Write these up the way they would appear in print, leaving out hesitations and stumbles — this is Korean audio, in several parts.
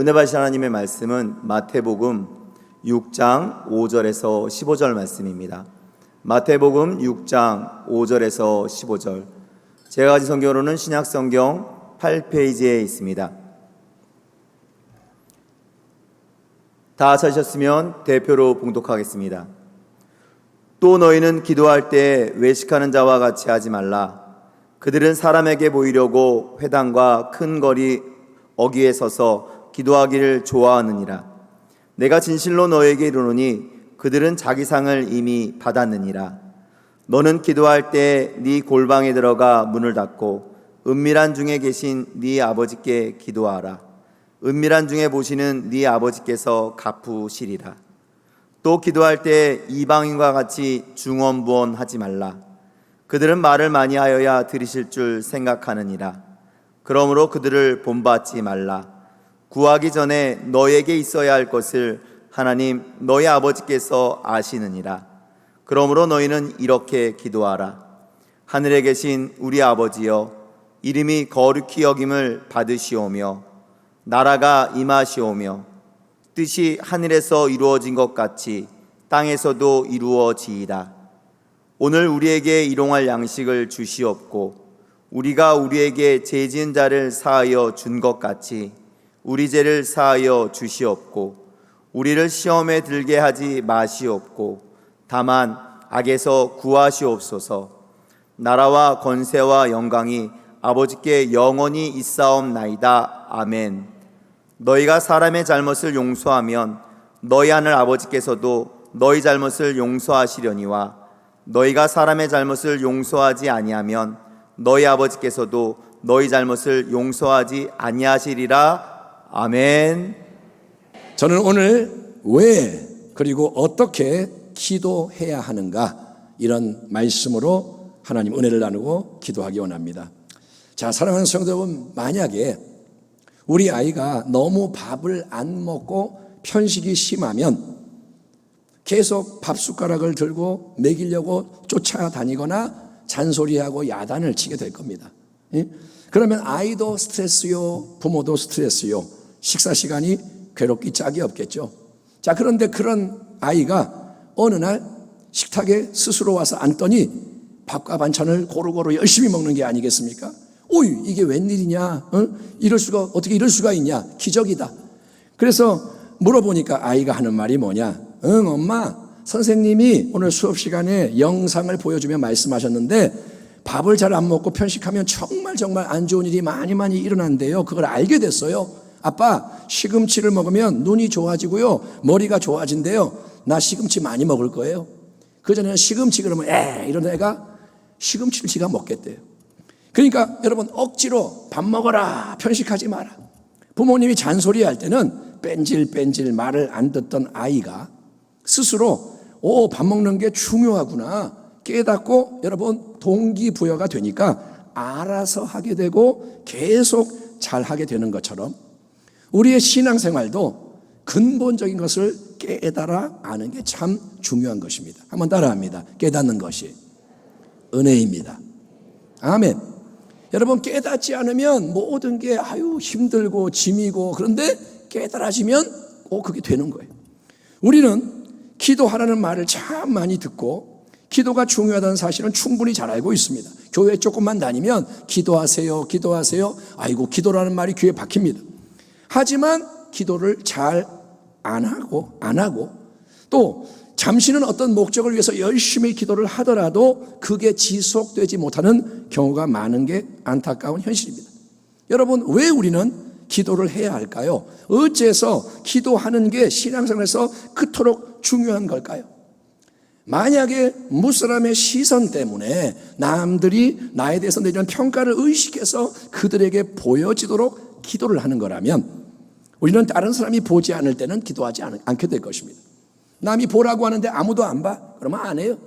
은혜 받으신 하나님의 말씀은 마태복음 6장 5절에서 15절 말씀입니다. 마태복음 6장 5절에서 15절. 제가 가진 성경으로는 신약성경 8페이지에 있습니다. 다 찾으셨으면 대표로 봉독하겠습니다. 또 너희는 기도할 때 외식하는 자와 같이 하지 말라. 그들은 사람에게 보이려고 회당과 큰 거리 어귀에 서서 기도하기를 좋아하느니라. 내가 진실로 너에게 이르노니 그들은 자기 상을 이미 받았느니라. 너는 기도할 때 네 골방에 들어가 문을 닫고 은밀한 중에 계신 네 아버지께 기도하라. 은밀한 중에 보시는 네 아버지께서 갚으시리라. 또 기도할 때 이방인과 같이 중언부언하지 말라. 그들은 말을 많이 하여야 들으실 줄 생각하느니라. 그러므로 그들을 본받지 말라. 구하기 전에 너에게 있어야 할 것을 하나님 너희 아버지께서 아시느니라. 그러므로 너희는 이렇게 기도하라. 하늘에 계신 우리 아버지여, 이름이 거룩히 여김을 받으시오며 나라가 임하시오며 뜻이 하늘에서 이루어진 것 같이 땅에서도 이루어지이다. 오늘 우리에게 일용할 양식을 주시옵고 우리가 우리에게 죄 지은 자를 사하여 준 것 같이 우리 죄를 사하여 주시옵고 우리를 시험에 들게 하지 마시옵고 다만 악에서 구하시옵소서. 나라와 권세와 영광이 아버지께 영원히 있사옵나이다. 아멘. 너희가 사람의 잘못을 용서하면 너희 하늘 아버지께서도 너희 잘못을 용서하시려니와 너희가 사람의 잘못을 용서하지 아니하면 너희 아버지께서도 너희 잘못을 용서하지 아니하시리라. 아멘. 저는 오늘 왜 그리고 어떻게 기도해야 하는가, 이런 말씀으로 하나님 은혜를 나누고 기도하기 원합니다. 자, 사랑하는 성도 여러분, 만약에 우리 아이가 너무 밥을 안 먹고 편식이 심하면 계속 밥 숟가락을 들고 먹이려고 쫓아다니거나 잔소리하고 야단을 치게 될 겁니다. 그러면 아이도 스트레스요, 부모도 스트레스요, 식사 시간이 괴롭기 짝이 없겠죠. 자, 그런데 그런 아이가 어느 날 식탁에 스스로 와서 앉더니 밥과 반찬을 고루고루 열심히 먹는 게 아니겠습니까? 오이, 이게 웬일이냐? 어떻게 이럴 수가 있냐? 기적이다. 그래서 물어보니까 아이가 하는 말이 뭐냐? 엄마, 선생님이 오늘 수업 시간에 영상을 보여주며 말씀하셨는데 밥을 잘 안 먹고 편식하면 정말 안 좋은 일이 많이 일어난대요. 그걸 알게 됐어요. 아빠, 시금치를 먹으면 눈이 좋아지고요, 머리가 좋아진대요. 나 시금치 많이 먹을 거예요. 그전에는 시금치 그러면 이런 애가 시금치를 지가 먹겠대요. 그러니까 여러분, 억지로 밥 먹어라, 편식하지 마라. 부모님이 잔소리할 때는 뺀질 말을 안 듣던 아이가 스스로 밥 먹는 게 중요하구나 깨닫고 여러분 동기부여가 되니까 알아서 하게 되고 계속 잘하게 되는 것처럼 우리의 신앙생활도 근본적인 것을 깨달아 아는 게 참 중요한 것입니다. 한번 따라합니다. 깨닫는 것이 은혜입니다. 아멘. 여러분, 깨닫지 않으면 모든 게 힘들고 짐이고, 그런데 깨달아지면 그게 되는 거예요. 우리는 기도하라는 말을 참 많이 듣고 기도가 중요하다는 사실은 충분히 잘 알고 있습니다. 교회 조금만 다니면 기도하세요. 아이고, 기도라는 말이 귀에 박힙니다. 하지만 기도를 잘 안 하고 또 잠시는 어떤 목적을 위해서 열심히 기도를 하더라도 그게 지속되지 못하는 경우가 많은 게 안타까운 현실입니다. 여러분, 왜 우리는 기도를 해야 할까요? 어째서 기도하는 게 신앙생활에서 그토록 중요한 걸까요? 만약에 무사람의 시선 때문에 남들이 나에 대해서 내리는 평가를 의식해서 그들에게 보여지도록 기도를 하는 거라면 우리는 다른 사람이 보지 않을 때는 기도하지 않게 될 것입니다. 남이 보라고 하는데 아무도 안 봐? 그러면 안 해요.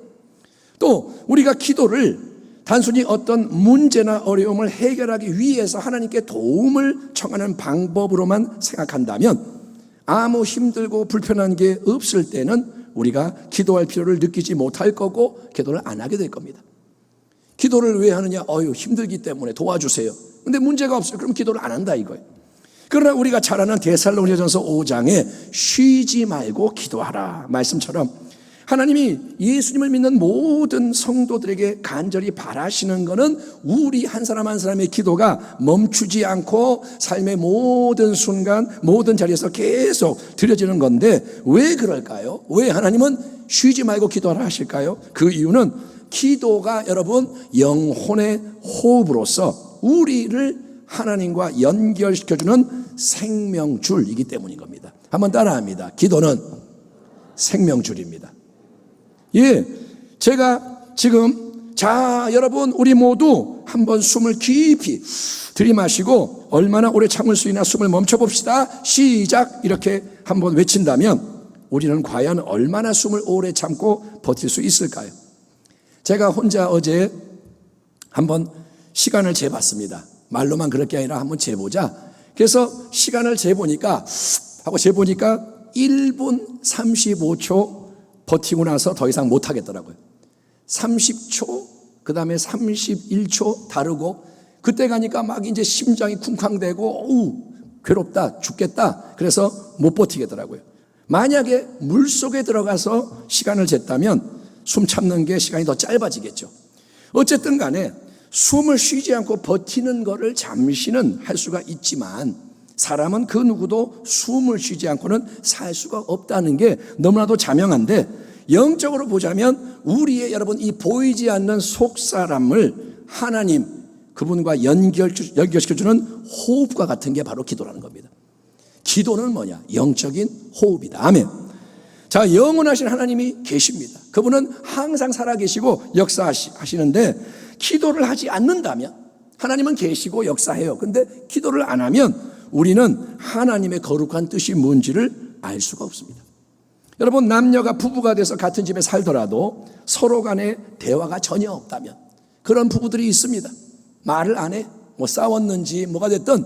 또 우리가 기도를 단순히 어떤 문제나 어려움을 해결하기 위해서 하나님께 도움을 청하는 방법으로만 생각한다면 아무 힘들고 불편한 게 없을 때는 우리가 기도할 필요를 느끼지 못할 거고 기도를 안 하게 될 겁니다. 기도를 왜 하느냐? 힘들기 때문에 도와주세요. 근데 문제가 없어요. 그럼 기도를 안 한다 이거예요. 그러나 우리가 잘 아는 데살로니가전서 5장에 쉬지 말고 기도하라 말씀처럼 하나님이 예수님을 믿는 모든 성도들에게 간절히 바라시는 것은 우리 한 사람 한 사람의 기도가 멈추지 않고 삶의 모든 순간 모든 자리에서 계속 드려지는 건데 왜 그럴까요? 왜 하나님은 쉬지 말고 기도하라 하실까요? 그 이유는 기도가 여러분 영혼의 호흡으로서 우리를 하나님과 연결시켜주는 생명줄이기 때문인 겁니다. 한번 따라합니다. 기도는 생명줄입니다. 예, 제가 지금 여러분 우리 모두 한번 숨을 깊이 들이마시고 얼마나 오래 참을 수 있나 숨을 멈춰봅시다. 시작 이렇게 한번 외친다면 우리는 과연 얼마나 숨을 오래 참고 버틸 수 있을까요? 제가 혼자 어제 한번 시간을 재봤습니다. 말로만 그럴 게 아니라 한번 재보자. 그래서 시간을 재보니까 1분 35초 버티고 나서 더 이상 못하겠더라고요. 30초, 그 다음에 31초 다르고, 그때 가니까 막 이제 심장이 쿵쾅대고, 괴롭다, 죽겠다. 그래서 못 버티겠더라고요. 만약에 물 속에 들어가서 시간을 쟀다면 숨 참는 게 시간이 더 짧아지겠죠. 어쨌든 간에 숨을 쉬지 않고 버티는 거를 잠시는 할 수가 있지만 사람은 그 누구도 숨을 쉬지 않고는 살 수가 없다는 게 너무나도 자명한데 영적으로 보자면 우리의 여러분 이 보이지 않는 속사람을 하나님 그분과 연결시켜주는 호흡과 같은 게 바로 기도라는 겁니다. 기도는 뭐냐? 영적인 호흡이다. 아멘. 자, 영원하신 하나님이 계십니다. 그분은 항상 살아계시고 역사하시는데 기도를 하지 않는다면 하나님은 계시고 역사해요. 근데 기도를 안 하면 우리는 하나님의 거룩한 뜻이 뭔지를 알 수가 없습니다. 여러분 남녀가 부부가 돼서 같은 집에 살더라도 서로 간에 대화가 전혀 없다면 그런 부부들이 있습니다. 말을 안 해. 뭐 싸웠는지 뭐가 됐든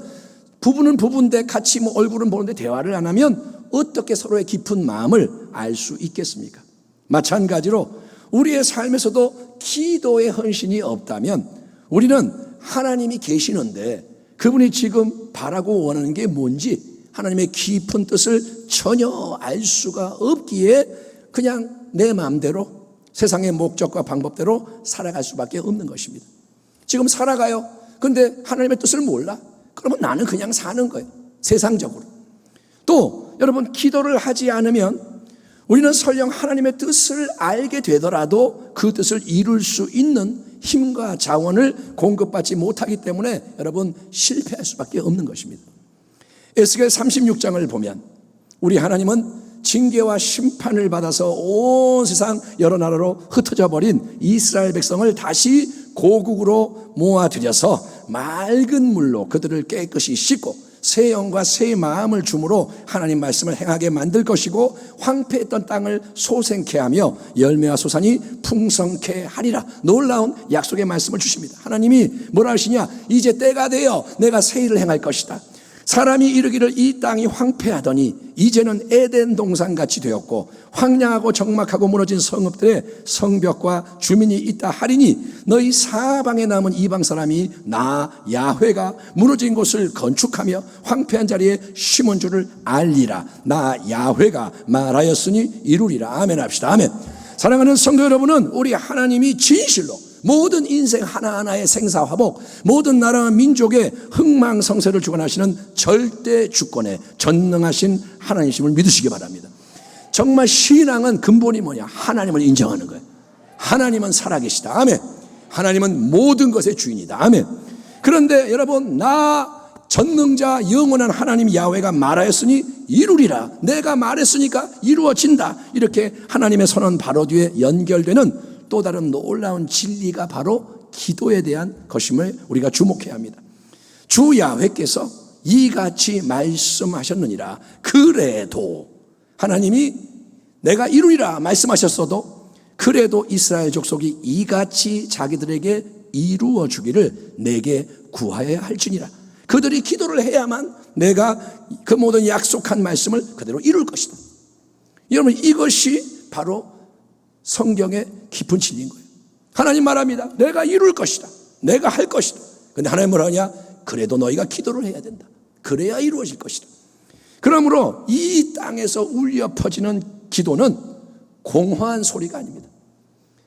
부부는 부부인데 같이 뭐 얼굴은 보는데 대화를 안 하면 어떻게 서로의 깊은 마음을 알 수 있겠습니까? 마찬가지로 우리의 삶에서도 기도의 헌신이 없다면 우리는 하나님이 계시는데 그분이 지금 바라고 원하는 게 뭔지 하나님의 깊은 뜻을 전혀 알 수가 없기에 그냥 내 마음대로 세상의 목적과 방법대로 살아갈 수밖에 없는 것입니다. 지금 살아가요. 근데 하나님의 뜻을 몰라. 그러면 나는 그냥 사는 거예요. 세상적으로. 또 여러분 기도를 하지 않으면 우리는 설령 하나님의 뜻을 알게 되더라도 그 뜻을 이룰 수 있는 힘과 자원을 공급받지 못하기 때문에 여러분 실패할 수밖에 없는 것입니다. 에스겔 36장을 보면 우리 하나님은 징계와 심판을 받아서 온 세상 여러 나라로 흩어져 버린 이스라엘 백성을 다시 고국으로 모아들여서 맑은 물로 그들을 깨끗이 씻고 새 영과 새 마음을 주므로 하나님 말씀을 행하게 만들 것이고 황폐했던 땅을 소생케 하며 열매와 소산이 풍성케 하리라. 놀라운 약속의 말씀을 주십니다. 하나님이 뭐라 하시냐? 이제 때가 되어 내가 새 일을 행할 것이다. 사람이 이르기를 이 땅이 황폐하더니 이제는 에덴 동산같이 되었고 황량하고 적막하고 무너진 성읍들의 성벽과 주민이 있다 하리니 너희 사방에 남은 이방 사람이 나 야훼가 무너진 곳을 건축하며 황폐한 자리에 심은 줄을 알리라. 나 야훼가 말하였으니 이루리라. 아멘 합시다. 아멘. 사랑하는 성도 여러분은 우리 하나님이 진실로 모든 인생 하나하나의 생사화복, 모든 나라와 민족의 흥망성쇠를 주관하시는 절대 주권의 전능하신 하나님이심을 믿으시기 바랍니다. 정말 신앙은 근본이 뭐냐? 하나님을 인정하는 거예요. 하나님은 살아계시다. 아멘. 하나님은 모든 것의 주인이다. 아멘. 그런데 여러분 나 전능자 영원한 하나님 야훼가 말하였으니 이루리라. 내가 말했으니까 이루어진다. 이렇게 하나님의 선언 바로 뒤에 연결되는 또 다른 놀라운 진리가 바로 기도에 대한 것임을 우리가 주목해야 합니다. 주 야훼께서 이같이 말씀하셨느니라. 그래도 하나님이 내가 이루리라 말씀하셨어도 그래도 이스라엘 족속이 이같이 자기들에게 이루어 주기를 내게 구하여야 할지니라. 그들이 기도를 해야만 내가 그 모든 약속한 말씀을 그대로 이룰 것이다. 여러분 이것이 바로 성경의 깊은 진리인 거예요. 하나님 말합니다. 내가 이룰 것이다. 내가 할 것이다. 근데 하나님 뭐라 하냐? 그래도 너희가 기도를 해야 된다. 그래야 이루어질 것이다. 그러므로 이 땅에서 울려 퍼지는 기도는 공허한 소리가 아닙니다.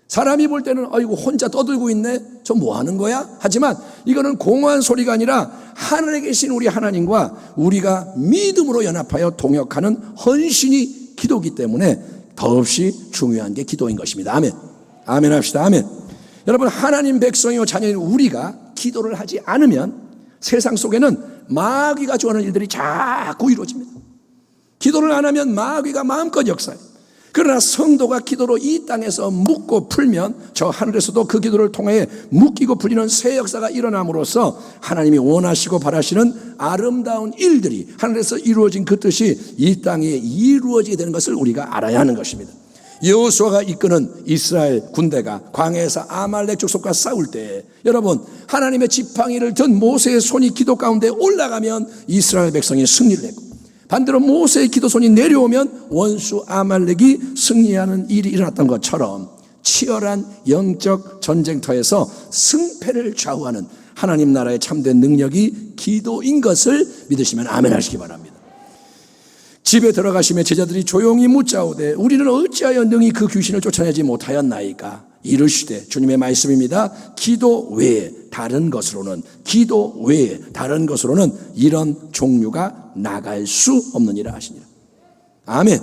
사람이 볼 때는 아이고 혼자 떠들고 있네, 저 뭐 하는 거야? 하지만 이거는 공허한 소리가 아니라 하늘에 계신 우리 하나님과 우리가 믿음으로 연합하여 동역하는 헌신이 기도이기 때문에 더없이 중요한 게 기도인 것입니다. 아멘. 아멘 합시다. 아멘. 여러분, 하나님 백성이요 자녀인 우리가 기도를 하지 않으면 세상 속에는 마귀가 좋아하는 일들이 자꾸 이루어집니다. 기도를 안 하면 마귀가 마음껏 역사해요. 그러나 성도가 기도로 이 땅에서 묻고 풀면 저 하늘에서도 그 기도를 통해 묶이고 풀리는 새 역사가 일어남으로써 하나님이 원하시고 바라시는 아름다운 일들이 하늘에서 이루어진 그 뜻이 이 땅에 이루어지게 되는 것을 우리가 알아야 하는 것입니다. 여호수아가 이끄는 이스라엘 군대가 광야에서 아말렉 족속과 싸울 때 여러분, 하나님의 지팡이를 든 모세의 손이 기도 가운데 올라가면 이스라엘 백성이 승리를 했고, 반대로 모세의 기도손이 내려오면 원수 아말렉이 승리하는 일이 일어났던 것처럼 치열한 영적 전쟁터에서 승패를 좌우하는 하나님 나라의 참된 능력이 기도인 것을 믿으시면 아멘 하시기 바랍니다. 집에 들어가시며 제자들이 조용히 묻자오되 우리는 어찌하여 능히 그 귀신을 쫓아내지 못하였나이까? 이르시되, 주님의 말씀입니다, 기도 외에 다른 것으로는 이런 종류가 나갈 수 없느니라 하시니라. 아멘.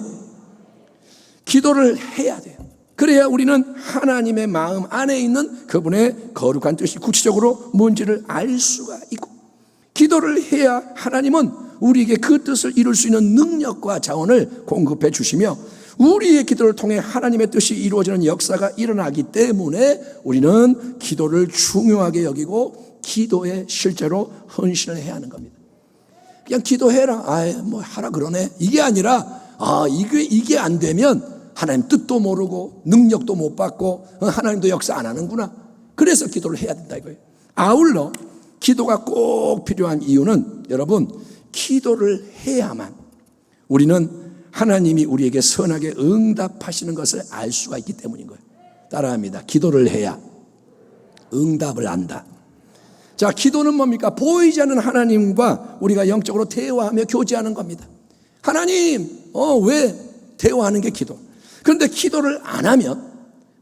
기도를 해야 돼요. 그래야 우리는 하나님의 마음 안에 있는 그분의 거룩한 뜻이 구체적으로 뭔지를 알 수가 있고, 기도를 해야 하나님은 우리에게 그 뜻을 이룰 수 있는 능력과 자원을 공급해 주시며 우리의 기도를 통해 하나님의 뜻이 이루어지는 역사가 일어나기 때문에 우리는 기도를 중요하게 여기고 기도에 실제로 헌신을 해야 하는 겁니다. 그냥 기도해라, 뭐 하라 그러네, 이게 아니라 이게 안 되면 하나님 뜻도 모르고 능력도 못 받고 하나님도 역사 안 하는구나. 그래서 기도를 해야 된다 이거예요. 아울러 기도가 꼭 필요한 이유는 여러분, 기도를 해야만 우리는 하나님이 우리에게 선하게 응답하시는 것을 알 수가 있기 때문인 거예요. 따라합니다. 기도를 해야 응답을 안다. 자, 기도는 뭡니까? 보이지 않는 하나님과 우리가 영적으로 대화하며 교제하는 겁니다. 하나님, 왜? 대화하는 게 기도. 그런데 기도를 안 하면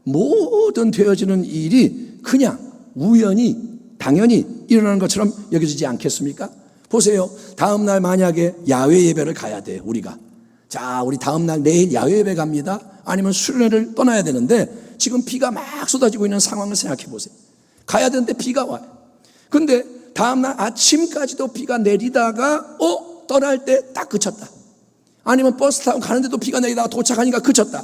모든 되어지는 일이 그냥 우연히 당연히 일어나는 것처럼 여겨지지 않겠습니까? 보세요. 다음 날 만약에 야외 예배를 가야 돼, 우리가. 자, 우리 다음 날 내일 야외 예배 갑니다. 아니면 수련회를 떠나야 되는데 지금 비가 막 쏟아지고 있는 상황을 생각해 보세요. 가야 되는데 비가 와요. 근데 다음 날 아침까지도 비가 내리다가 떠날 때 딱 그쳤다. 아니면 버스 타고 가는데도 비가 내리다가 도착하니까 그쳤다.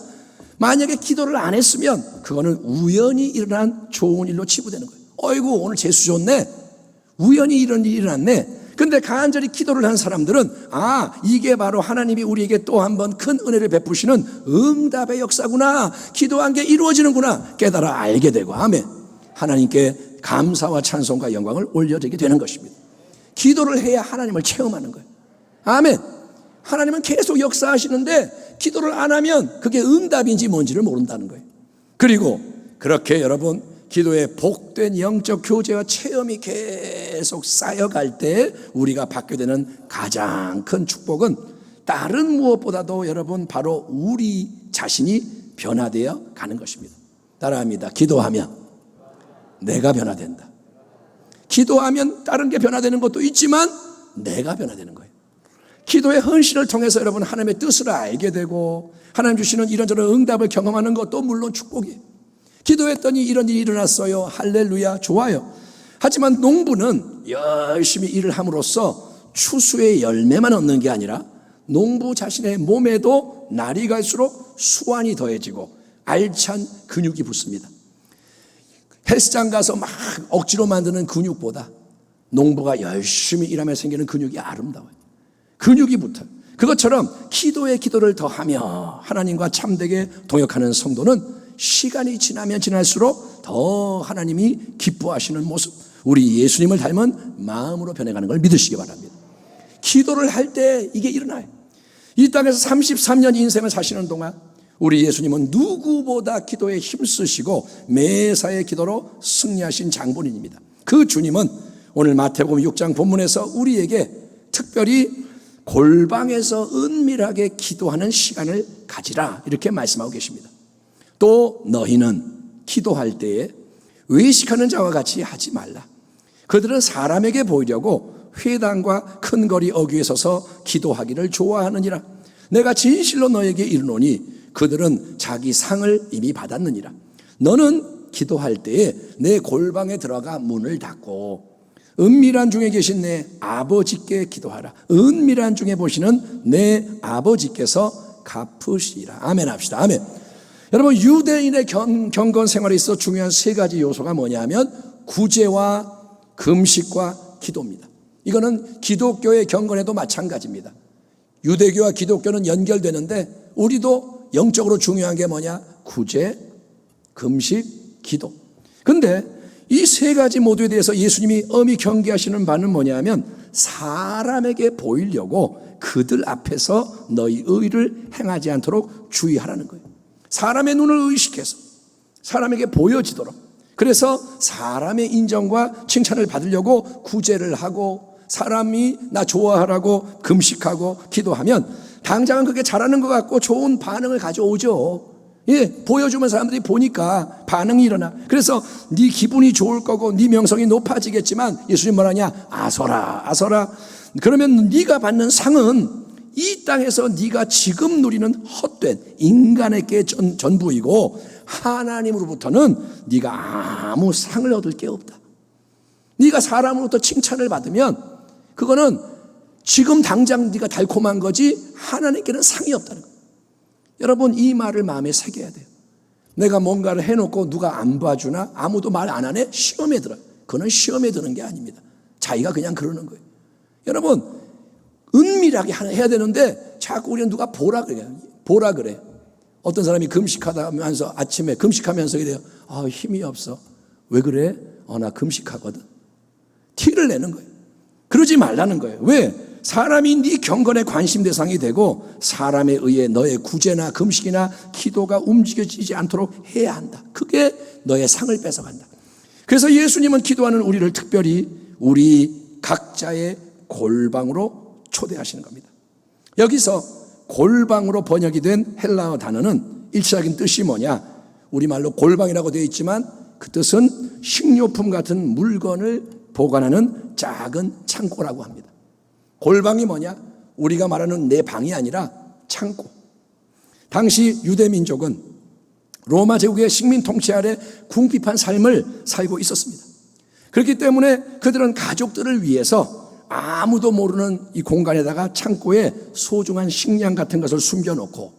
만약에 기도를 안 했으면 그거는 우연히 일어난 좋은 일로 치부되는 거예요. 어이구, 오늘 재수 좋네. 우연히 이런 일이 일어났네. 근데 간절히 기도를 한 사람들은 이게 바로 하나님이 우리에게 또 한 번 큰 은혜를 베푸시는 응답의 역사구나, 기도한 게 이루어지는구나 깨달아 알게 되고, 아멘, 하나님께 감사와 찬송과 영광을 올려드리게 되는 것입니다. 기도를 해야 하나님을 체험하는 거예요. 아멘. 하나님은 계속 역사하시는데 기도를 안 하면 그게 응답인지 뭔지를 모른다는 거예요. 그리고 그렇게 여러분, 기도의 복된 영적 교제와 체험이 계속 쌓여갈 때 우리가 받게 되는 가장 큰 축복은 다른 무엇보다도 여러분 바로 우리 자신이 변화되어 가는 것입니다. 따라합니다. 기도하면 내가 변화된다. 기도하면 다른 게 변화되는 것도 있지만 내가 변화되는 거예요. 기도의 헌신을 통해서 여러분 하나님의 뜻을 알게 되고 하나님 주시는 이런저런 응답을 경험하는 것도 물론 축복이에요. 기도했더니 이런 일이 일어났어요. 할렐루야, 좋아요. 하지만 농부는 열심히 일을 함으로써 추수의 열매만 얻는 게 아니라 농부 자신의 몸에도 날이 갈수록 수완이 더해지고 알찬 근육이 붙습니다. 헬스장 가서 막 억지로 만드는 근육보다 농부가 열심히 일하며 생기는 근육이 아름다워요. 근육이 붙어요. 그것처럼 기도의 기도를 더하며 하나님과 참되게 동역하는 성도는 시간이 지나면 지날수록 더 하나님이 기뻐하시는 모습, 우리 예수님을 닮은 마음으로 변해가는 걸 믿으시기 바랍니다. 기도를 할 때 이게 일어나요. 이 땅에서 33년 인생을 사시는 동안 우리 예수님은 누구보다 기도에 힘쓰시고 매사의 기도로 승리하신 장본인입니다. 그 주님은 오늘 마태복음 6장 본문에서 우리에게 특별히 골방에서 은밀하게 기도하는 시간을 가지라 이렇게 말씀하고 계십니다. 또 너희는 기도할 때에 외식하는 자와 같이 하지 말라. 그들은 사람에게 보이려고 회당과 큰 거리 어귀에 서서 기도하기를 좋아하느니라. 내가 진실로 너에게 이르노니 그들은 자기 상을 이미 받았느니라. 너는 기도할 때에 내 골방에 들어가 문을 닫고 은밀한 중에 계신 내 아버지께 기도하라. 은밀한 중에 보시는 내 아버지께서 갚으시리라. 아멘 합시다. 아멘. 여러분, 유대인의 경건 생활에 있어 중요한 세 가지 요소가 뭐냐면 구제와 금식과 기도입니다. 이거는 기독교의 경건에도 마찬가지입니다. 유대교와 기독교는 연결되는데 우리도 영적으로 중요한 게 뭐냐? 구제, 금식, 기도. 근데 이 세 가지 모두에 대해서 예수님이 엄히 경계하시는 바는 뭐냐면 사람에게 보이려고 그들 앞에서 너희 의를 행하지 않도록 주의하라는 거예요. 사람의 눈을 의식해서 사람에게 보여지도록, 그래서 사람의 인정과 칭찬을 받으려고 구제를 하고 사람이 나 좋아하라고 금식하고 기도하면 당장은 그게 잘하는 것 같고 좋은 반응을 가져오죠. 예, 보여주면 사람들이 보니까 반응이 일어나. 그래서 네 기분이 좋을 거고 네 명성이 높아지겠지만 예수님 뭐라냐? 아서라, 아서라. 그러면 네가 받는 상은 이 땅에서 네가 지금 누리는 헛된 인간에게 전부이고 하나님으로부터는 네가 아무 상을 얻을 게 없다. 네가 사람으로부터 칭찬을 받으면 그거는 지금 당장 네가 달콤한 거지 하나님께는 상이 없다는 거예요. 여러분, 이 말을 마음에 새겨야 돼요. 내가 뭔가를 해놓고 누가 안 봐주나 아무도 말 안 하네? 시험에 들어요. 그건 시험에 드는 게 아닙니다. 자기가 그냥 그러는 거예요. 여러분, 은밀하게 해야 되는데 자꾸 우리는 누가 보라 그래요. 보라 그래. 어떤 사람이 금식하면서 아침에 금식하면서 이래요. 힘이 없어. 왜 그래? 나 금식하거든. 티를 내는 거예요. 그러지 말라는 거예요. 왜? 사람이 네 경건의 관심 대상이 되고 사람에 의해 너의 구제나 금식이나 기도가 움직여지지 않도록 해야 한다. 그게 너의 상을 뺏어간다. 그래서 예수님은 기도하는 우리를 특별히 우리 각자의 골방으로 초대하시는 겁니다. 여기서 골방으로 번역이 된 헬라어 단어는 일시적인 뜻이 뭐냐? 우리말로 골방이라고 되어 있지만 그 뜻은 식료품 같은 물건을 보관하는 작은 창고라고 합니다. 골방이 뭐냐? 우리가 말하는 내 방이 아니라 창고. 당시 유대민족은 로마 제국의 식민 통치 아래 궁핍한 삶을 살고 있었습니다. 그렇기 때문에 그들은 가족들을 위해서 아무도 모르는 이 공간에다가 창고에 소중한 식량 같은 것을 숨겨놓고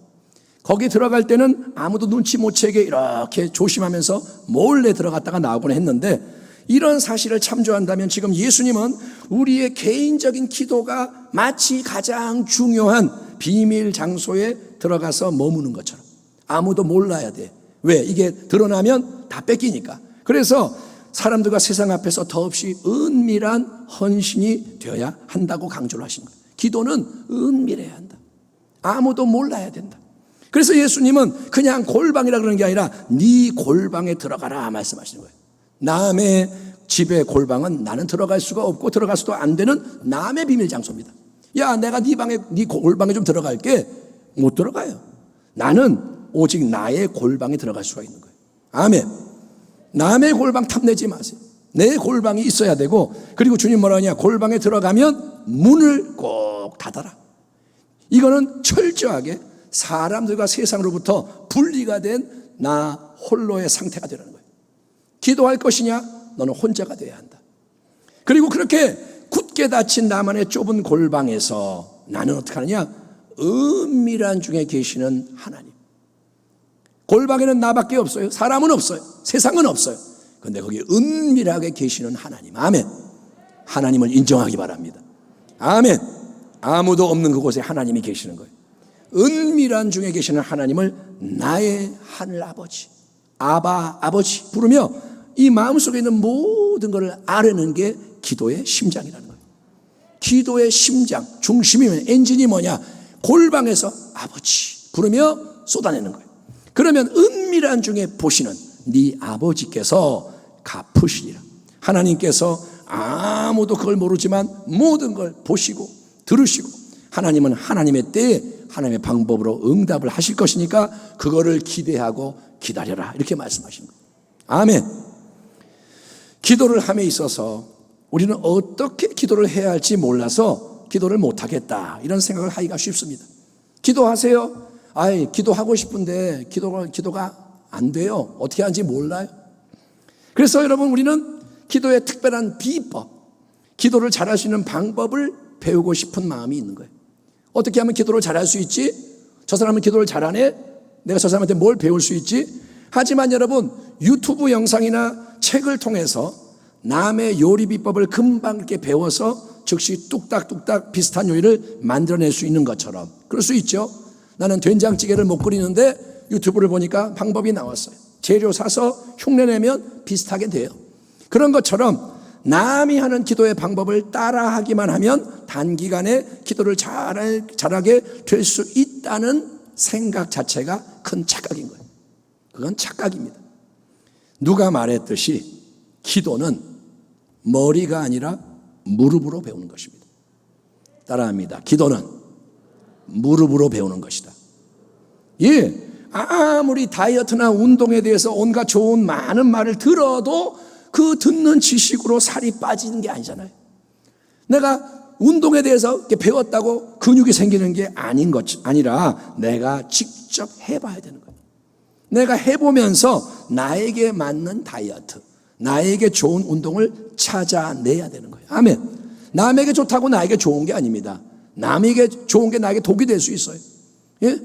거기 들어갈 때는 아무도 눈치 못 채게 이렇게 조심하면서 몰래 들어갔다가 나오곤 했는데, 이런 사실을 참조한다면 지금 예수님은 우리의 개인적인 기도가 마치 가장 중요한 비밀 장소에 들어가서 머무는 것처럼 아무도 몰라야 돼. 왜? 이게 드러나면 다 뺏기니까. 그래서 사람들과 세상 앞에서 더없이 은밀한 헌신이 되어야 한다고 강조를 하시는 거예요. 기도는 은밀해야 한다. 아무도 몰라야 된다. 그래서 예수님은 그냥 골방이라 그러는 게 아니라 네 골방에 들어가라 말씀하시는 거예요. 남의 집의 골방은 나는 들어갈 수가 없고 들어갈 수도 안 되는 남의 비밀 장소입니다. 야, 내가 네 골방에 좀 들어갈게. 못 들어가요. 나는 오직 나의 골방에 들어갈 수가 있는 거예요. 아멘. 남의 골방 탐내지 마세요. 내 골방이 있어야 되고, 그리고 주님 뭐라 하냐? 골방에 들어가면 문을 꼭 닫아라. 이거는 철저하게 사람들과 세상으로부터 분리가 된 나 홀로의 상태가 되라는 거예요. 기도할 것이냐? 너는 혼자가 돼야 한다. 그리고 그렇게 굳게 닫힌 나만의 좁은 골방에서 나는 어떻게 하느냐? 은밀한 중에 계시는 하나님. 골방에는 나밖에 없어요. 사람은 없어요. 세상은 없어요. 그런데 거기 은밀하게 계시는 하나님. 아멘. 하나님을 인정하기 바랍니다. 아멘. 아무도 없는 그곳에 하나님이 계시는 거예요. 은밀한 중에 계시는 하나님을 나의 하늘 아버지, 아바 아버지 부르며 이 마음속에 있는 모든 것을 아뢰는 게 기도의 심장이라는 거예요. 기도의 심장, 중심이면 엔진이 뭐냐? 골방에서 아버지 부르며 쏟아내는 거예요. 그러면 은밀한 중에 보시는 네 아버지께서 갚으시리라. 하나님께서 아무도 그걸 모르지만 모든 걸 보시고 들으시고 하나님은 하나님의 때에 하나님의 방법으로 응답을 하실 것이니까 그거를 기대하고 기다려라, 이렇게 말씀하신 거예요. 아멘. 기도를 함에 있어서 우리는 어떻게 기도를 해야 할지 몰라서 기도를 못하겠다, 이런 생각을 하기가 쉽습니다. 기도하세요. 기도하고 싶은데 기도가 안 돼요. 어떻게 하는지 몰라요. 그래서 여러분, 우리는 기도의 특별한 비법, 기도를 잘할 수 있는 방법을 배우고 싶은 마음이 있는 거예요. 어떻게 하면 기도를 잘할 수 있지? 저 사람은 기도를 잘하네? 내가 저 사람한테 뭘 배울 수 있지? 하지만 여러분, 유튜브 영상이나 책을 통해서 남의 요리 비법을 금방 이렇게 배워서 즉시 뚝딱뚝딱 비슷한 요리를 만들어낼 수 있는 것처럼, 그럴 수 있죠. 나는 된장찌개를 못 끓이는데 유튜브를 보니까 방법이 나왔어요. 재료 사서 흉내내면 비슷하게 돼요. 그런 것처럼 남이 하는 기도의 방법을 따라하기만 하면 단기간에 기도를 잘하게 될 수 있다는 생각 자체가 큰 착각인 거예요. 그건 착각입니다. 누가 말했듯이 기도는 머리가 아니라 무릎으로 배우는 것입니다. 따라합니다. 기도는 무릎으로 배우는 것이다. 예, 아무리 다이어트나 운동에 대해서 온갖 좋은 많은 말을 들어도 그 듣는 지식으로 살이 빠지는 게 아니잖아요. 내가 운동에 대해서 이렇게 배웠다고 근육이 생기는 게 아니라 내가 직접 해봐야 되는 거예요. 내가 해보면서 나에게 맞는 다이어트, 나에게 좋은 운동을 찾아내야 되는 거예요. 아멘. 남에게 좋다고 나에게 좋은 게 아닙니다. 남에게 좋은 게 나에게 독이 될 수 있어요. 예?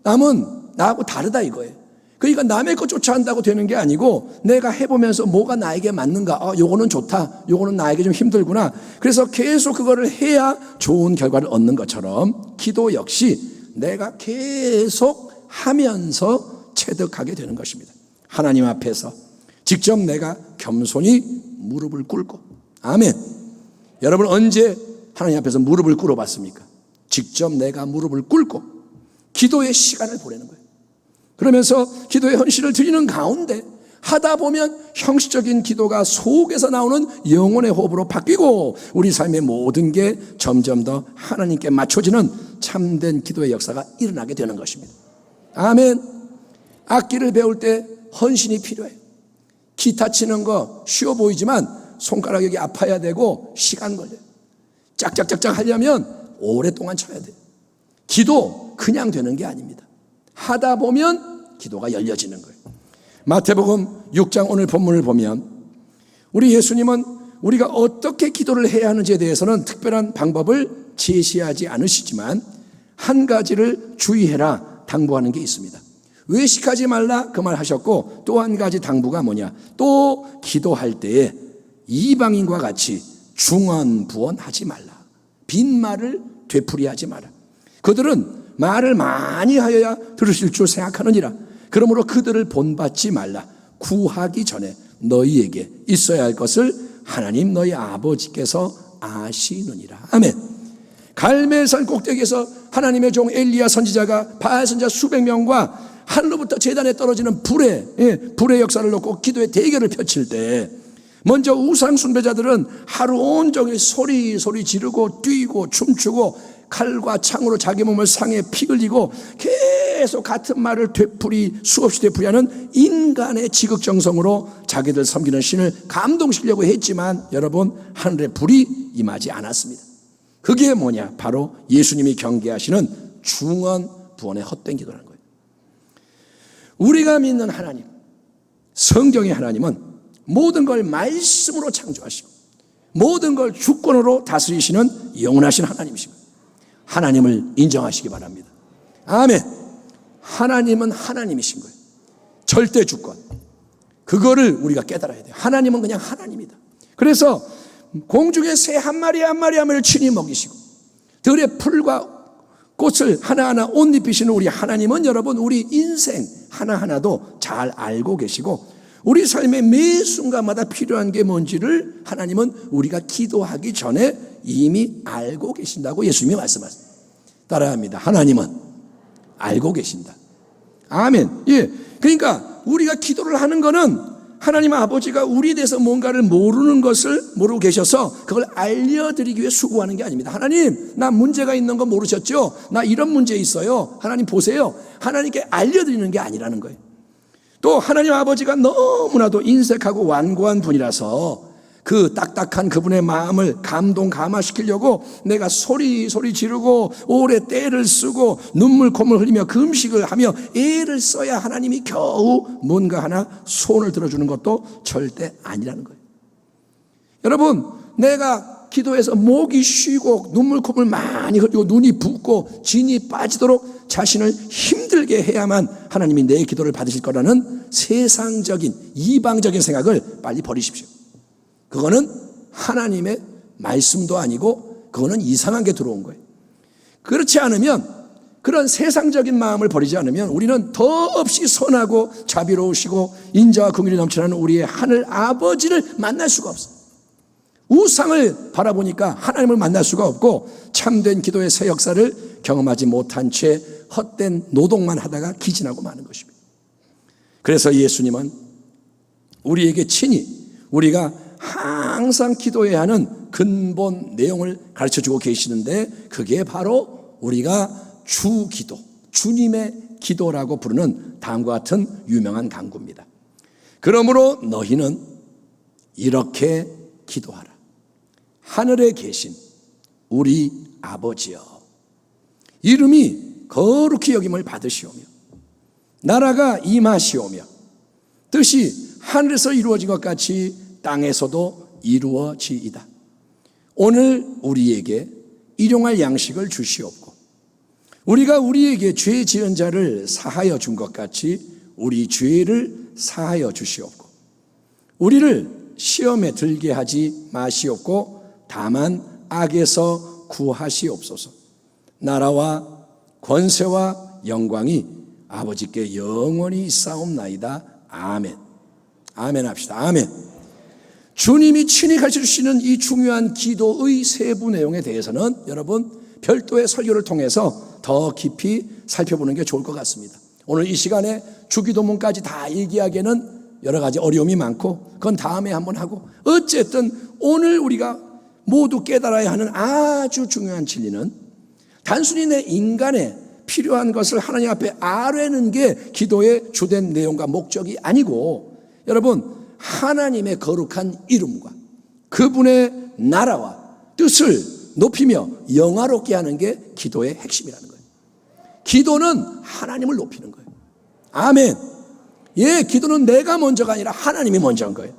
남은 나하고 다르다 이거예요. 그러니까 남의 것 쫓아한다고 되는 게 아니고 내가 해보면서 뭐가 나에게 맞는가, 요거는 좋다, 요거는 나에게 좀 힘들구나. 그래서 계속 그거를 해야 좋은 결과를 얻는 것처럼 기도 역시 내가 계속 하면서 체득하게 되는 것입니다. 하나님 앞에서 직접 내가 겸손히 무릎을 꿇고. 아멘. 여러분, 언제 하나님 앞에서 무릎을 꿇어봤습니까? 직접 내가 무릎을 꿇고 기도의 시간을 보내는 거예요. 그러면서 기도의 헌신을 드리는 가운데 하다 보면 형식적인 기도가 속에서 나오는 영혼의 호흡으로 바뀌고 우리 삶의 모든 게 점점 더 하나님께 맞춰지는 참된 기도의 역사가 일어나게 되는 것입니다. 아멘. 악기를 배울 때 헌신이 필요해요. 기타 치는 거 쉬워 보이지만 손가락 여기 아파야 되고 시간 걸려요. 짝짝짝짝 하려면 오랫동안 쳐야 돼요. 기도 그냥 되는 게 아닙니다. 하다 보면 기도가 열려지는 거예요. 마태복음 6장 오늘 본문을 보면 우리 예수님은 우리가 어떻게 기도를 해야 하는지에 대해서는 특별한 방법을 제시하지 않으시지만 한 가지를 주의해라 당부하는 게 있습니다. 외식하지 말라 그 말 하셨고 또 한 가지 당부가 뭐냐, 또 기도할 때에 이방인과 같이 중언부언하지 말라. 빈말을 되풀이하지 마라. 그들은 말을 많이 하여야 들으실 줄 생각하느니라. 그러므로 그들을 본받지 말라. 구하기 전에 너희에게 있어야 할 것을 하나님 너희 아버지께서 아시느니라. 아멘. 갈멜산 꼭대기에서 하나님의 종 엘리야 선지자가 바알 선지자 수백 명과 하늘로부터 제단에 떨어지는 불의 역사를 놓고 기도의 대결을 펼칠 때 먼저 우상 숭배자들은 하루 온종일 소리 지르고 뛰고 춤추고 칼과 창으로 자기 몸을 상에 피 흘리고 계속 같은 말을 수없이 되풀이하는 인간의 지극정성으로 자기들 섬기는 신을 감동시키려고 했지만 여러분, 하늘의 불이 임하지 않았습니다. 그게 뭐냐, 바로 예수님이 경계하시는 중언부언의 헛된 기도라는 거예요. 우리가 믿는 하나님, 성경의 하나님은 모든 걸 말씀으로 창조하시고 모든 걸 주권으로 다스리시는 영원하신 하나님이십니다. 하나님을 인정하시기 바랍니다. 아멘. 하나님은 하나님이신 거예요. 절대 주권. 그거를 우리가 깨달아야 돼요. 하나님은 그냥 하나님이다. 그래서 공중의 새 한 마리 한 마리를 친히 먹이시고 들의 풀과 꽃을 하나하나 옷 입히시는 우리 하나님은 여러분, 우리 인생 하나하나도 잘 알고 계시고 우리 삶의 매 순간마다 필요한 게 뭔지를 하나님은 우리가 기도하기 전에 이미 알고 계신다고 예수님이 말씀하셨습니다. 따라합니다. 하나님은 알고 계신다. 아멘. 예. 그러니까 우리가 기도를 하는 거는 하나님 아버지가 우리에 대해서 뭔가를 모르는 것을 모르고 계셔서 그걸 알려드리기 위해 수고하는 게 아닙니다. 하나님, 나 문제가 있는 거 모르셨죠? 나 이런 문제 있어요. 하나님 보세요. 하나님께 알려드리는 게 아니라는 거예요. 또 하나님 아버지가 너무나도 인색하고 완고한 분이라서 그 딱딱한 그분의 마음을 감동감화시키려고 내가 소리 지르고 오래 떼를 쓰고 눈물 콧물 흘리며 금식을 하며 애를 써야 하나님이 겨우 뭔가 하나 손을 들어주는 것도 절대 아니라는 거예요. 여러분, 내가 기도해서 목이 쉬고 눈물 콧물 많이 흘리고 눈이 붓고 진이 빠지도록 자신을 힘들게 해야만 하나님이 내 기도를 받으실 거라는 세상적인 이방적인 생각을 빨리 버리십시오. 그거는 하나님의 말씀도 아니고 그거는 이상한 게 들어온 거예요. 그렇지 않으면, 그런 세상적인 마음을 버리지 않으면 우리는 더없이 선하고 자비로우시고 인자와 긍휼이 넘치는 우리의 하늘 아버지를 만날 수가 없어요. 우상을 바라보니까 하나님을 만날 수가 없고 참된 기도의 새 역사를 경험하지 못한 채 헛된 노동만 하다가 기진하고 마는 것입니다. 그래서 예수님은 우리에게 친히 우리가 항상 기도해야 하는 근본 내용을 가르쳐주고 계시는데, 그게 바로 우리가 주기도, 주님의 기도라고 부르는 다음과 같은 유명한 간구입니다. 그러므로 너희는 이렇게 기도하라. 하늘에 계신 우리 아버지여, 이름이 거룩히 여김을 받으시오며 나라가 임하시오며 뜻이 하늘에서 이루어진 것 같이 땅에서도 이루어지이다. 오늘 우리에게 일용할 양식을 주시옵고 우리가 우리에게 죄 지은 자를 사하여 준 것 같이 우리 죄를 사하여 주시옵고 우리를 시험에 들게 하지 마시옵고 다만 악에서 구하시옵소서. 나라와 권세와 영광이 아버지께 영원히 있사옵나이다. 아멘. 아멘 합시다. 아멘. 주님이 친히 가르쳐주시는 이 중요한 기도의 세부 내용에 대해서는 여러분 별도의 설교를 통해서 더 깊이 살펴보는 게 좋을 것 같습니다. 오늘 이 시간에 주기도문까지 다 얘기하기에는 여러 가지 어려움이 많고 그건 다음에 한번 하고, 어쨌든 오늘 우리가 모두 깨달아야 하는 아주 중요한 진리는 단순히 내 인간의 필요한 것을 하나님 앞에 아뢰는 게 기도의 주된 내용과 목적이 아니고, 여러분 하나님의 거룩한 이름과 그분의 나라와 뜻을 높이며 영화롭게 하는 게 기도의 핵심이라는 거예요. 기도는 하나님을 높이는 거예요. 아멘. 예, 기도는 내가 먼저가 아니라 하나님이 먼저인 거예요.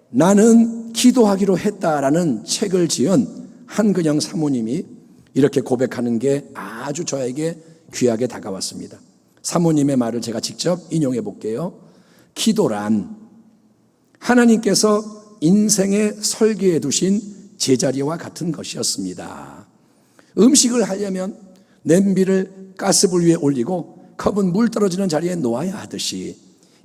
나는 기도하기로 했다라는 책을 지은 한근영 사모님이 이렇게 고백하는 게 아주 저에게 귀하게 다가왔습니다. 사모님의 말을 제가 직접 인용해 볼게요. 기도란 하나님께서 인생에 설계해 두신 제자리와 같은 것이었습니다. 음식을 하려면 냄비를 가스불 위에 올리고 컵은 물 떨어지는 자리에 놓아야 하듯이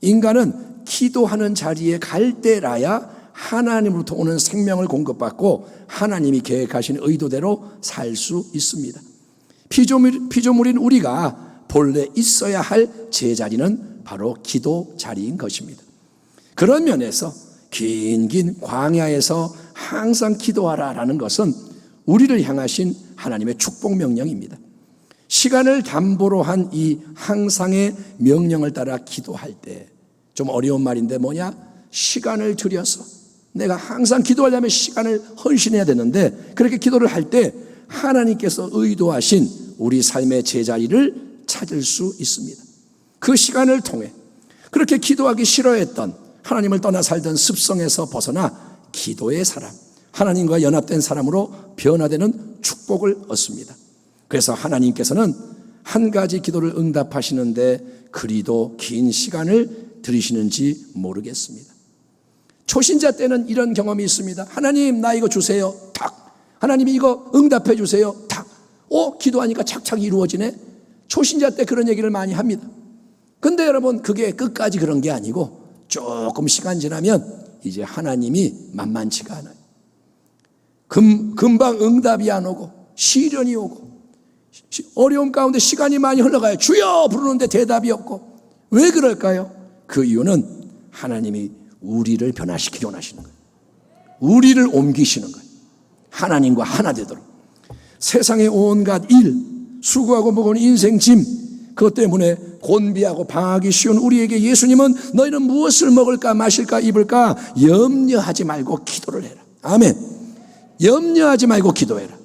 인간은 기도하는 자리에 갈 때라야 하나님으로부터 오는 생명을 공급받고 하나님이 계획하신 의도대로 살 수 있습니다. 피조물인 우리가 본래 있어야 할 제자리는 바로 기도 자리인 것입니다. 그런 면에서 긴 광야에서 항상 기도하라라는 것은 우리를 향하신 하나님의 축복 명령입니다. 시간을 담보로 한 이 항상의 명령을 따라 기도할 때, 좀 어려운 말인데 뭐냐? 시간을 들여서 내가 항상 기도하려면 시간을 헌신해야 되는데, 그렇게 기도를 할 때 하나님께서 의도하신 우리 삶의 제자리를 찾을 수 있습니다. 그 시간을 통해 그렇게 기도하기 싫어했던, 하나님을 떠나 살던 습성에서 벗어나 기도의 사람, 하나님과 연합된 사람으로 변화되는 축복을 얻습니다. 그래서 하나님께서는 한 가지 기도를 응답하시는데 그리도 긴 시간을 들이시는지 모르겠습니다. 초신자 때는 이런 경험이 있습니다. 하나님, 나 이거 주세요. 탁. 하나님이 이거 응답해 주세요. 탁. 기도하니까 착착 이루어지네. 초신자 때 그런 얘기를 많이 합니다. 근데 여러분, 그게 끝까지 그런 게 아니고 조금 시간 지나면 이제 하나님이 만만치가 않아요. 금방 응답이 안 오고 시련이 오고 어려움 가운데 시간이 많이 흘러가요. 주여 부르는데 대답이 없고. 왜 그럴까요? 그 이유는 하나님이 우리를 변화시키기 원하시는 거예요. 우리를 옮기시는 거예요. 하나님과 하나 되도록. 세상의 온갖 일, 수고하고 무거운 인생 짐, 그것 때문에 곤비하고 방하기 쉬운 우리에게 예수님은 너희는 무엇을 먹을까 마실까 입을까 염려하지 말고 기도를 해라. 아멘. 염려하지 말고 기도해라.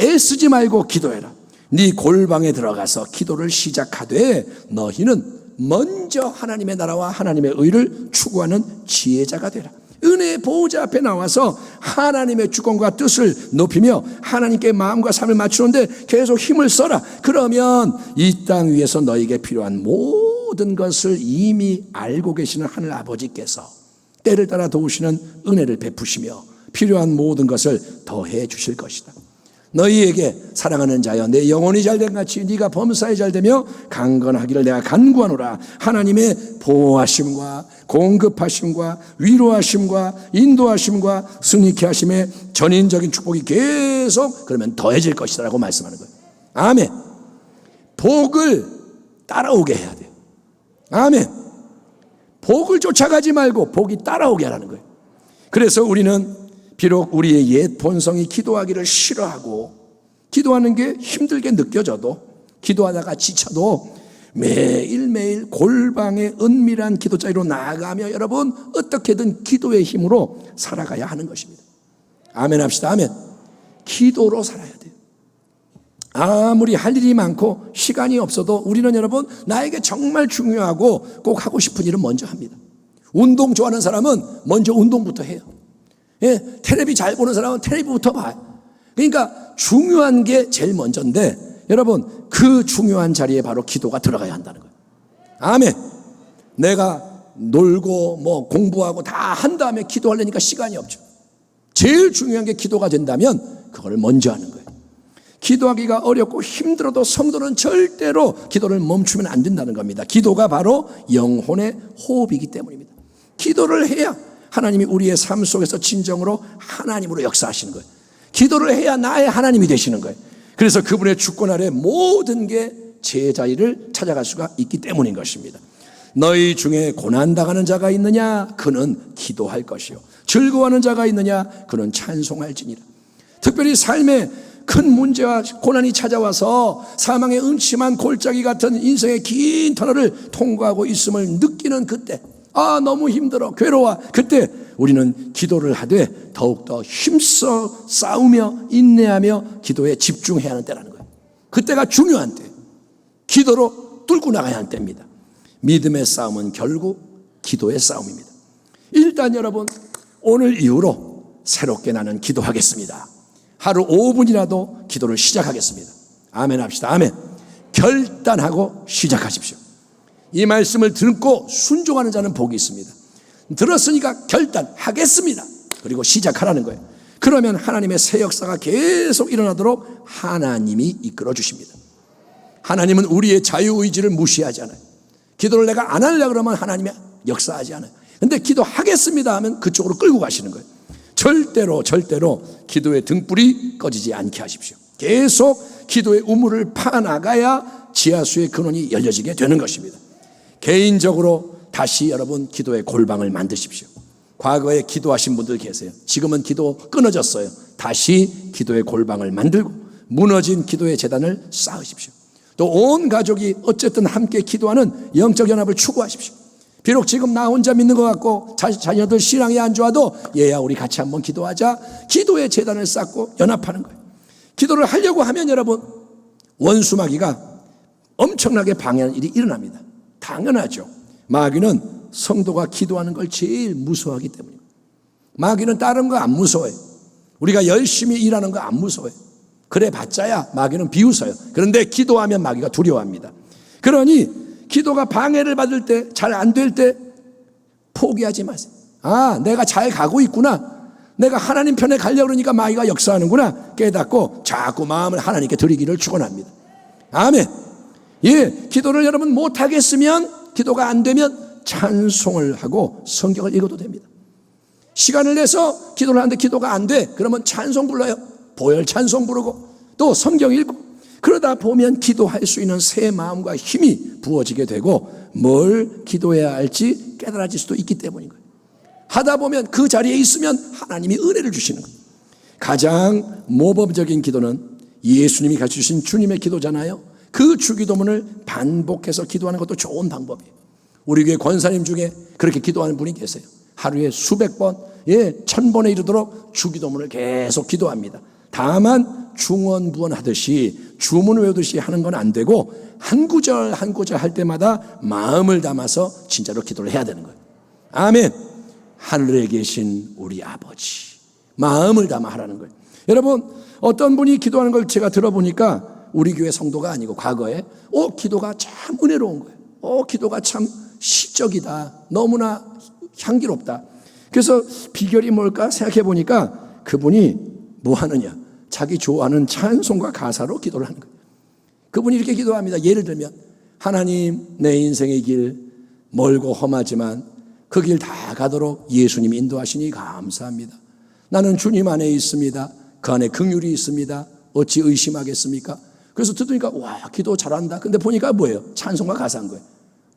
애쓰지 말고 기도해라. 네 골방에 들어가서 기도를 시작하되 너희는 먼저 하나님의 나라와 하나님의 의를 추구하는 지혜자가 되라. 은혜의 보호자 앞에 나와서 하나님의 주권과 뜻을 높이며 하나님께 마음과 삶을 맞추는데 계속 힘을 써라. 그러면 이 땅 위에서 너에게 필요한 모든 것을 이미 알고 계시는 하늘 아버지께서 때를 따라 도우시는 은혜를 베푸시며 필요한 모든 것을 더해 주실 것이다. 너희에게 사랑하는 자여 내 영혼이 잘된 같이 네가 범사에 잘되며 강건하기를 내가 간구하노라. 하나님의 보호하심과 공급하심과 위로하심과 인도하심과 승리케 하심의 전인적인 축복이 계속 그러면 더해질 것이다 라고 말씀하는 거예요. 아멘. 복을 따라오게 해야 돼요. 아멘. 복을 쫓아가지 말고 복이 따라오게 하라는 거예요. 그래서 우리는 비록 우리의 옛 본성이 기도하기를 싫어하고 기도하는 게 힘들게 느껴져도 기도하다가 지쳐도 매일매일 골방의 은밀한 기도자리로 나아가며 여러분 어떻게든 기도의 힘으로 살아가야 하는 것입니다. 아멘 합시다. 아멘. 기도로 살아야 돼요. 아무리 할 일이 많고 시간이 없어도 우리는 여러분 나에게 정말 중요하고 꼭 하고 싶은 일은 먼저 합니다. 운동 좋아하는 사람은 먼저 운동부터 해요. 예, 텔레비 잘 보는 사람은 텔레비부터 봐요. 그러니까 중요한 게 제일 먼저인데 여러분 그 중요한 자리에 바로 기도가 들어가야 한다는 거예요. 아멘. 내가 놀고 뭐 공부하고 다 한 다음에 기도하려니까 시간이 없죠. 제일 중요한 게 기도가 된다면 그걸 먼저 하는 거예요. 기도하기가 어렵고 힘들어도 성도는 절대로 기도를 멈추면 안 된다는 겁니다. 기도가 바로 영혼의 호흡이기 때문입니다. 기도를 해야 하나님이 우리의 삶 속에서 진정으로 하나님으로 역사하시는 거예요. 기도를 해야 나의 하나님이 되시는 거예요. 그래서 그분의 주권 아래 모든 게 제 자리를 찾아갈 수가 있기 때문인 것입니다. 너희 중에 고난당하는 자가 있느냐? 그는 기도할 것이요. 즐거워하는 자가 있느냐? 그는 찬송할지니라. 특별히 삶에 큰 문제와 고난이 찾아와서 사망의 음침한 골짜기 같은 인생의 긴 터널을 통과하고 있음을 느끼는 그때, 아 너무 힘들어 괴로워, 그때 우리는 기도를 하되 더욱더 힘써 싸우며 인내하며 기도에 집중해야 하는 때라는 거예요. 그때가 중요한 때, 기도로 뚫고 나가야 하는 때입니다. 믿음의 싸움은 결국 기도의 싸움입니다. 일단 여러분 오늘 이후로 새롭게 나는 기도하겠습니다. 하루 5분이라도 기도를 시작하겠습니다. 아멘 합시다. 아멘. 결단하고 시작하십시오. 이 말씀을 듣고 순종하는 자는 복이 있습니다. 들었으니까 결단하겠습니다. 그리고 시작하라는 거예요. 그러면 하나님의 새 역사가 계속 일어나도록 하나님이 이끌어 주십니다. 하나님은 우리의 자유의지를 무시하지 않아요. 기도를 내가 안 하려고 그러면 하나님이 역사하지 않아요. 근데 기도하겠습니다 하면 그쪽으로 끌고 가시는 거예요. 절대로 기도의 등불이 꺼지지 않게 하십시오. 계속 기도의 우물을 파나가야 지하수의 근원이 열려지게 되는 것입니다. 개인적으로 다시 여러분 기도의 골방을 만드십시오. 과거에 기도하신 분들 계세요. 지금은 기도 끊어졌어요. 다시 기도의 골방을 만들고 무너진 기도의 재단을 쌓으십시오. 또 온 가족이 어쨌든 함께 기도하는 영적 연합을 추구하십시오. 비록 지금 나 혼자 믿는 것 같고 자녀들 신앙이 안 좋아도 얘야 우리 같이 한번 기도하자. 기도의 재단을 쌓고 연합하는 거예요. 기도를 하려고 하면 여러분 원수 마귀가 엄청나게 방해하는 일이 일어납니다. 당연하죠. 마귀는 성도가 기도하는 걸 제일 무서워하기 때문입니다. 마귀는 다른 거 안 무서워해요. 우리가 열심히 일하는 거 안 무서워해요. 그래 봤자야 마귀는 비웃어요. 그런데 기도하면 마귀가 두려워합니다. 그러니 기도가 방해를 받을 때, 잘 안 될 때 포기하지 마세요. 아, 내가 잘 가고 있구나. 내가 하나님 편에 가려고 그러니까 마귀가 역사하는구나 깨닫고 자꾸 마음을 하나님께 드리기를 축원합니다. 아멘. 예, 기도를 여러분 못하겠으면, 기도가 안 되면 찬송을 하고 성경을 읽어도 됩니다. 시간을 내서 기도를 하는데 기도가 안 돼. 그러면 찬송 불러요. 보혈 찬송 부르고 또 성경 읽고, 그러다 보면 기도할 수 있는 새 마음과 힘이 부어지게 되고 뭘 기도해야 할지 깨달아질 수도 있기 때문인 거예요. 하다 보면 그 자리에 있으면 하나님이 은혜를 주시는 거예요. 가장 모범적인 기도는 예수님이 가르치신 주님의 기도잖아요. 그 주기도문을 반복해서 기도하는 것도 좋은 방법이에요. 우리 교회 권사님 중에 그렇게 기도하는 분이 계세요. 하루에 수백 번, 1000번에 이르도록 주기도문을 계속 기도합니다. 다만 중언부언하듯이 주문 외우듯이 하는 건 안 되고 한 구절 한 구절 할 때마다 마음을 담아서 진짜로 기도를 해야 되는 거예요. 아멘. 하늘에 계신 우리 아버지, 마음을 담아 하라는 거예요. 여러분, 어떤 분이 기도하는 걸 제가 들어보니까 우리 교회 성도가 아니고 과거에 기도가 참 은혜로운 거예요. 기도가 참 시적이다, 너무나 향기롭다. 그래서 비결이 뭘까 생각해 보니까 그분이 뭐 하느냐, 자기 좋아하는 찬송과 가사로 기도를 하는 거예요. 그분이 이렇게 기도합니다. 예를 들면, 하나님, 내 인생의 길 멀고 험하지만 그 길 다 가도록 예수님 인도하시니 감사합니다. 나는 주님 안에 있습니다. 그 안에 긍휼이 있습니다. 어찌 의심하겠습니까? 그래서 듣으니까 와, 기도 잘한다. 근데 보니까 뭐예요? 찬송과 가사인 거예요.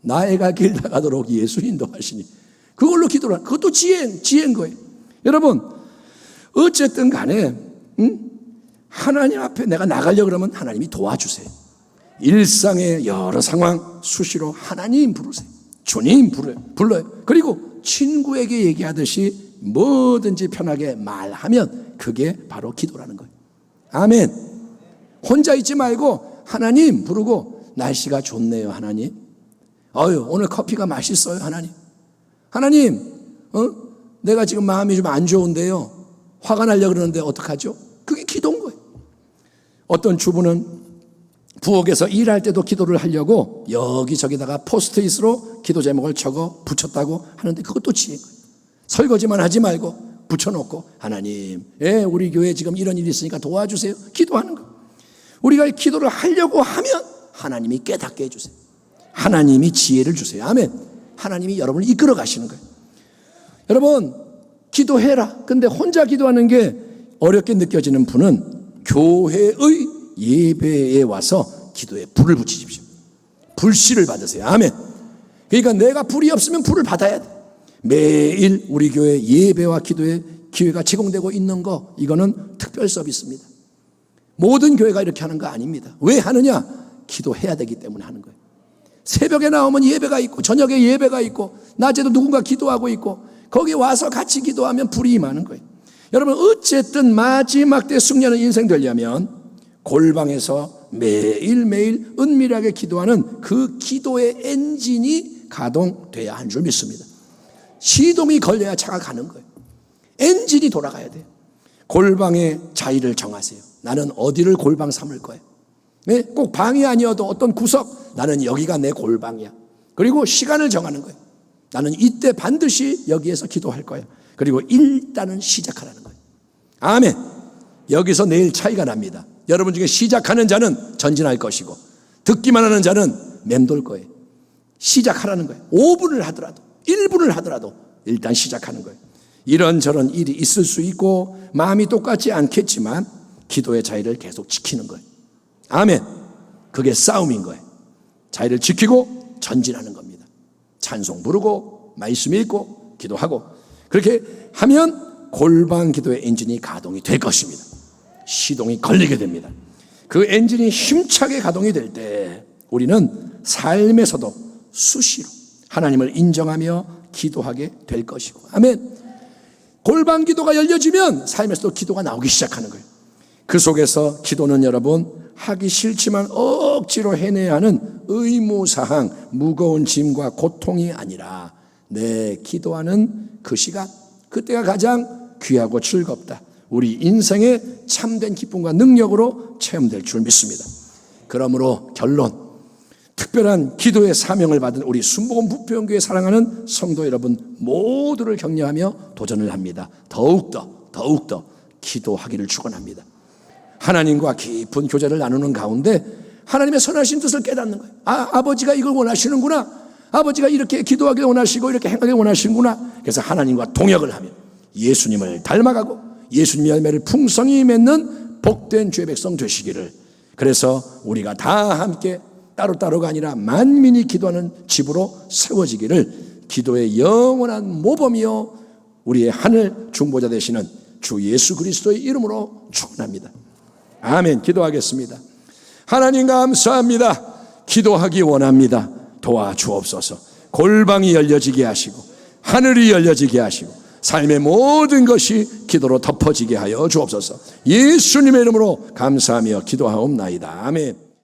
나의 갈 길 다 가도록 예수 인도하시니. 그걸로 기도를 하는, 그것도 지혜인 거예요. 여러분, 어쨌든 간에 하나님 앞에 내가 나가려고 그러면 하나님이 도와주세요. 일상의 여러 상황 수시로 하나님 부르세요. 주님 불러요. 그리고 친구에게 얘기하듯이 뭐든지 편하게 말하면 그게 바로 기도라는 거예요. 아멘. 혼자 있지 말고 하나님 부르고, 날씨가 좋네요 하나님. 오늘 커피가 맛있어요 하나님. 하나님, 내가 지금 마음이 좀 안 좋은데요, 화가 나려고 그러는데 어떡하죠? 그게 기도인 거예요. 어떤 주부는 부엌에서 일할 때도 기도를 하려고 여기저기다가 포스트잇으로 기도 제목을 적어 붙였다고 하는데 그것도 지혜인 거예요. 설거지만 하지 말고 붙여놓고, 하나님, 우리 교회에 지금 이런 일이 있으니까 도와주세요. 기도하는 거예요. 우리가 기도를 하려고 하면 하나님이 깨닫게 해주세요. 하나님이 지혜를 주세요. 아멘. 하나님이 여러분을 이끌어 가시는 거예요. 여러분, 기도해라. 근데 혼자 기도하는 게 어렵게 느껴지는 분은 교회의 예배에 와서 기도에 불을 붙이십시오. 불씨를 받으세요. 아멘. 그러니까 내가 불이 없으면 불을 받아야 돼. 매일 우리 교회 예배와 기도에 기회가 제공되고 있는 거, 이거는 특별 서비스입니다. 모든 교회가 이렇게 하는 거 아닙니다. 왜 하느냐? 기도해야 되기 때문에 하는 거예요. 새벽에 나오면 예배가 있고, 저녁에 예배가 있고, 낮에도 누군가 기도하고 있고, 거기 와서 같이 기도하면 불이 임하는 거예요. 여러분, 어쨌든 마지막 때 승리하는 인생 되려면 골방에서 매일매일 은밀하게 기도하는 그 기도의 엔진이 가동돼야 하는 줄 믿습니다. 시동이 걸려야 차가 가는 거예요. 엔진이 돌아가야 돼요. 골방의 자리를 정하세요. 나는 어디를 골방 삼을 거예요. 꼭 방이 아니어도 어떤 구석, 나는 여기가 내 골방이야. 그리고 시간을 정하는 거예요. 나는 이때 반드시 여기에서 기도할 거예요. 그리고 일단은 시작하라는 거예요. 아멘. 여기서 내일 차이가 납니다. 여러분 중에 시작하는 자는 전진할 것이고, 듣기만 하는 자는 맴돌 거예요. 시작하라는 거예요. 5분을 하더라도 1분을 하더라도 일단 시작하는 거예요. 이런저런 일이 있을 수 있고 마음이 똑같지 않겠지만 기도의 자리를 계속 지키는 거예요. 아멘. 그게 싸움인 거예요. 자리를 지키고 전진하는 겁니다. 찬송 부르고 말씀 읽고 기도하고, 그렇게 하면 골방 기도의 엔진이 가동이 될 것입니다. 시동이 걸리게 됩니다. 그 엔진이 힘차게 가동이 될 때 우리는 삶에서도 수시로 하나님을 인정하며 기도하게 될 것이고, 아멘. 골방 기도가 열려지면 삶에서도 기도가 나오기 시작하는 거예요. 그 속에서 기도는 여러분, 하기 싫지만 억지로 해내야 하는 의무사항, 무거운 짐과 고통이 아니라 내 기도하는 그 시간, 그때가 가장 귀하고 즐겁다. 우리 인생의 참된 기쁨과 능력으로 체험될 줄 믿습니다. 그러므로 결론, 특별한 기도의 사명을 받은 우리 순복음 부평교회 사랑하는 성도 여러분 모두를 격려하며 도전을 합니다. 더욱더 기도하기를 축원합니다. 하나님과 깊은 교제를 나누는 가운데 하나님의 선하신 뜻을 깨닫는 거예요. 아버지가 이걸 원하시는구나. 아버지가 이렇게 기도하기를 원하시고 이렇게 행하기를 원하시는구나. 그래서 하나님과 동역을 하며 예수님을 닮아가고 예수님의 열매를 풍성히 맺는 복된 주의 백성 되시기를, 그래서 우리가 다 함께 따로따로가 아니라 만민이 기도하는 집으로 세워지기를 기도의 영원한 모범이요 우리의 하늘 중보자 되시는 주 예수 그리스도의 이름으로 축원합니다. 아멘. 기도하겠습니다. 하나님 감사합니다. 기도하기 원합니다. 도와주옵소서. 골방이 열려지게 하시고 하늘이 열려지게 하시고 삶의 모든 것이 기도로 덮어지게 하여 주옵소서. 예수님의 이름으로 감사하며 기도하옵나이다. 아멘.